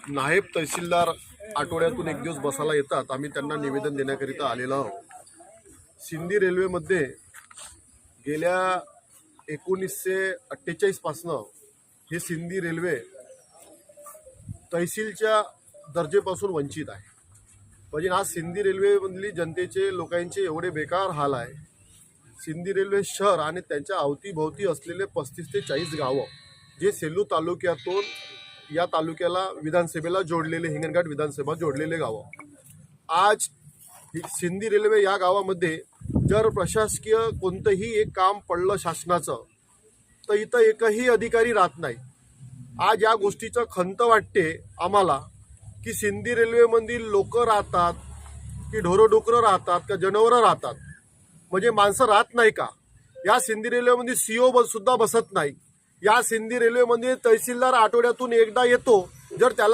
नायब तहसीलदार आठवड्यातून एक दिवस बसायला येतात. आम्ही त्यांना निवेदन देण्याकरिता आलेलो आहोत. सिंधी रेल्वेमध्ये गेल्या 1948 पासनं हे सिंधी रेल्वे तहसीलच्या दर्जेपासून वंचित आहे. म्हणजे आज सिंधी रेल्वेमधली जनतेचे लोकांचे एवढे बेकार हाल आहे. सिंधी रेल्वे शहर आणि त्यांच्या अवतीभोवती असलेले 35 ते 40 गावं जे सेलू तालुक्यातून या तालुक्याला विधानसभेला जोडलेले, हिंगणघाट विधानसभा जोडलेले गावं. आज सिंधी रेल्वे या गावामध्ये जर प्रशासकीय कोणतंही एक काम पडलं शासनाचं तर इथं एकही अधिकारी राहत नाही. आज या गोष्टीचं खंत वाटते आम्हाला की सिंधी रेल्वेमधील लोक राहतात की ढोरडुकरं राहतात का जनावरं राहतात, म्हणजे माणसं राहत नाही का? या सिंधी रेल्वेमध्ये CO सुद्धा बसत नाही. या सिंधी रेल्वेमध्ये तहसीलदार आठवड्यातून एकदा येतो. जर त्याला